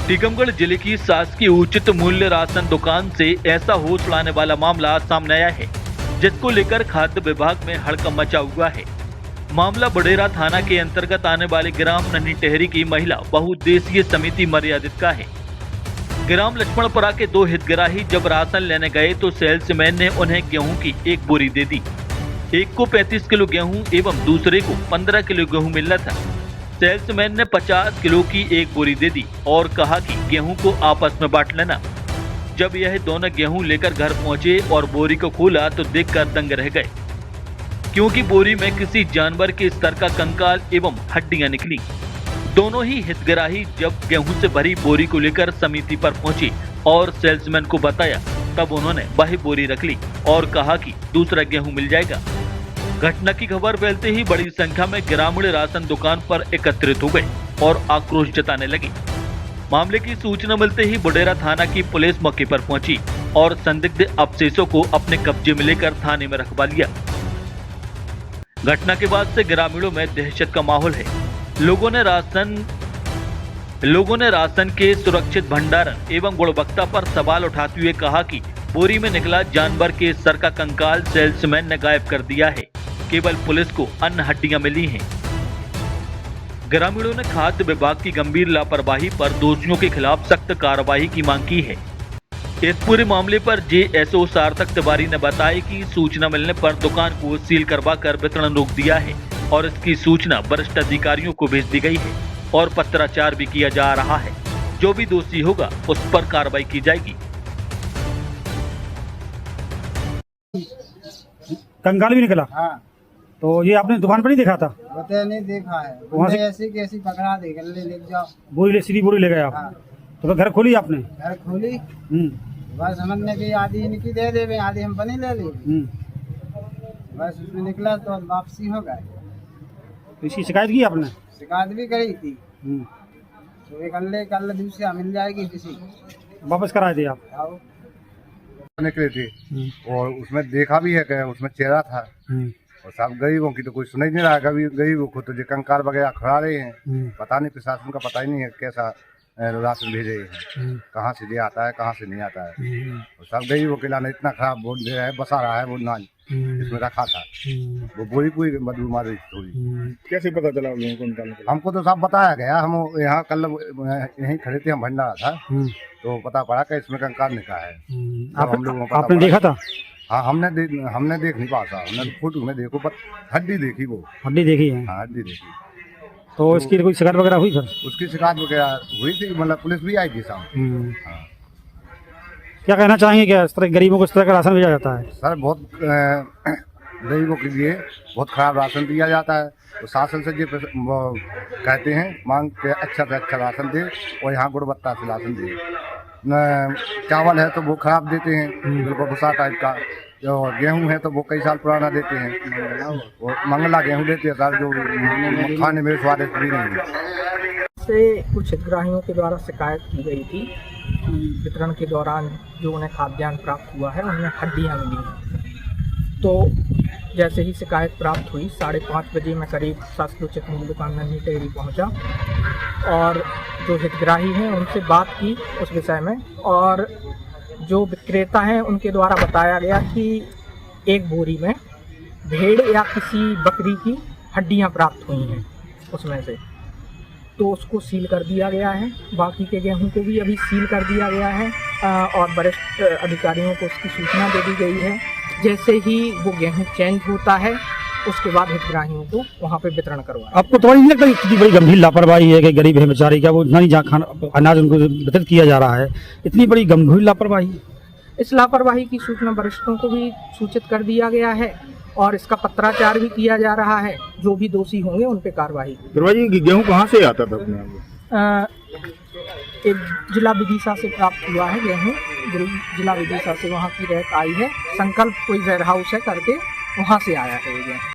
टीकमगढ़ जिले की शासकीय उचित मूल्य राशन दुकान से ऐसा होश उड़ाने वाला मामला सामने आया है, जिसको लेकर खाद्य विभाग में हड़कंप मचा हुआ है। मामला बुढेरा थाना के अंतर्गत आने वाले ग्राम नन्ही टेहरी की महिला बहुउद्देशीय समिति मर्यादित का है। ग्राम लक्ष्मणपुरा के दो हितग्राही जब राशन लेने गए तो सेल्समैन ने उन्हें गेहूं की एक बोरी दे दी। एक को 35 किलो गेहूं एवं दूसरे को 15 किलो गेहूं मिलना था। सेल्समैन ने 50 किलो की एक बोरी दे दी और कहा कि गेहूं को आपस में बांट लेना। जब यह दोनों गेहूं लेकर घर पहुंचे और बोरी को खोला तो देखकर दंग रह गए, क्योंकि बोरी में किसी जानवर के स्तर का कंकाल एवं हड्डियां निकली। दोनों ही हितग्राही जब गेहूं से भरी बोरी को लेकर समिति पर पहुंचे और सेल्समैन को बताया, तब उन्होंने वही बोरी रख ली और कहा कि दूसरा गेहूं मिल जाएगा। घटना की खबर फैलते ही बड़ी संख्या में ग्रामीण राशन दुकान पर एकत्रित हो गए और आक्रोश जताने लगे। मामले की सूचना मिलते ही बुढेरा थाना की पुलिस मौके पर पहुंची और संदिग्ध अवशेषों को अपने कब्जे में लेकर थाने में रखवा लिया। घटना के बाद से ग्रामीणों में दहशत का माहौल है। लोगों ने राशन के सुरक्षित भंडारण एवं गुणवत्ता पर सवाल उठाते हुए कहा कि बोरी में निकला जानवर के सर का कंकाल सेल्समैन ने गायब कर दिया है, केवल पुलिस को अन्य हड्डियां मिली हैं। ग्रामीणों ने खाद्य विभाग की गंभीर लापरवाही पर दोषियों के खिलाफ सख्त कार्रवाई की मांग की है। इस पूरे मामले पर जेएसओ सार्थक तिवारी ने बताया कि सूचना मिलने पर दुकान को सील करवाकर वितरण रोक दिया है और इसकी सूचना वरिष्ठ अधिकारियों को भेज दी गई है और पत्राचार भी किया जा रहा है। जो भी दोषी होगा उस पर कार्रवाई की जाएगी। कंगाल भी निकला? हाँ। तो ये आपने दुकान पर ही देखा था? बता नहीं देखा है, वहाँ से ऐसी कैसी पकड़ा दे गले ले जाओ। सीधी बोरी ले गए आप? हाँ। तो घर खोली आपने? घर खोली, बस समझने की आधी इनकी दे दे, आधी हम बनी ले ली। बस उसमें निकला तो वापसी हो गए। तो इसकी शिकायत की आपने? शिकायत भी करी थी। तो एक कल दूसरा मिल जाएगी किसी, वापस कराए थे आप? आओ। निकले थे और उसमें देखा भी है कि उसमें चेहरा था और सब गरीबों की तो कोई सुन ही नहीं रहा है। कभी गरीबों को तो जो कंकाल वगैरह खड़ा रहे हैं, पता नहीं, प्रशासन का पता ही नहीं है कैसा राशन भेजे हैं, कहाँ से ये आता है कहाँ से नहीं आता है। और सब गरीबों के लाने इतना खराब बोल दे रहा है, बसा रहा है वो नाल इसमें रखा था, वो बोरी पूरी बदबू मार रही थी। कैसे पता चला हमको तो सब बताया गया। हम यहाँ कल यहीं खड़े थे, हम भंडारा था, तो पता पड़ा कि इसमें कंकाल निकला है। हम लोगों को आपने देखा था? हाँ, हमने देख नहीं पाता, हमने फोटो में देखो पर हड्डी देखी, वो हड्डी देखी है? हाँ, हड्डी देखी। तो इसकी कोई शिकायत वगैरह हुई? उसकी शिकायत वगैरह हुई थी, मतलब पुलिस भी आई थी सामने। हाँ। क्या कहना चाहेंगे, क्या इस तरह गरीबों को इस तरह का राशन भेजा जाता है? सर, बहुत गरीबों के लिए बहुत खराब राशन दिया जाता है। तो शासन से ये कहते हैं मांग के अच्छा से अच्छा राशन दे और यहाँ गुणवत्ता से राशन दे। चावल है तो वो खराब देते हैं, बिल्कुल भूसा टाइप का। जो गेहूं है तो वो कई साल पुराना देते हैं, और मंगला गेहूं देते हैं सर, जो खाने में स्वादिष्ट भी नहीं है। से कुछ हितग्राहियों के द्वारा शिकायत की गई थी कि वितरण के दौरान जो उन्हें खाद्यान्न प्राप्त हुआ है उनमें हड्डियां मिली हैं। तो जैसे ही शिकायत प्राप्त हुई, 5:30 बजे मैं करीब शासकीय उचित मूल्य दुकान नन्ही टेहरी पहुंचा और जो हितग्राही हैं उनसे बात की उस विषय में। और जो विक्रेता हैं उनके द्वारा बताया गया कि एक बोरी में भेड़ या किसी बकरी की हड्डियां प्राप्त हुई हैं उसमें से, तो उसको सील कर दिया गया है। बाकी के गेहूं को भी अभी सील कर दिया गया है और वरिष्ठ अधिकारियों को उसकी सूचना दे दी गई है। जैसे ही वो गेहूं चेंज होता है उसके बाद हितग्राहियों को वहाँ पे वितरण करवाएं। आपको तो नहीं लगता इतनी बड़ी गंभीर लापरवाही है कि गरीब है बेचारी, क्या वो इतना नहीं जहाँ अनाज उनको वितरित किया जा रहा है, इतनी बड़ी गंभीर लापरवाही? इस लापरवाही की सूचना वरिष्ठों को भी सूचित कर दिया गया है और इसका पत्राचार भी किया जा रहा है। जो भी दोषी होंगे उन पे कार्रवाई। गेहूँ कहाँ से आता था अपने? एक जिला विदिशा से प्राप्त हुआ है गेहूँ, जिला विदिशा से वहाँ की रैक आई है, संकल्प कोई वेयर हाउस है करके वहाँ से आया है ये गेहूँ।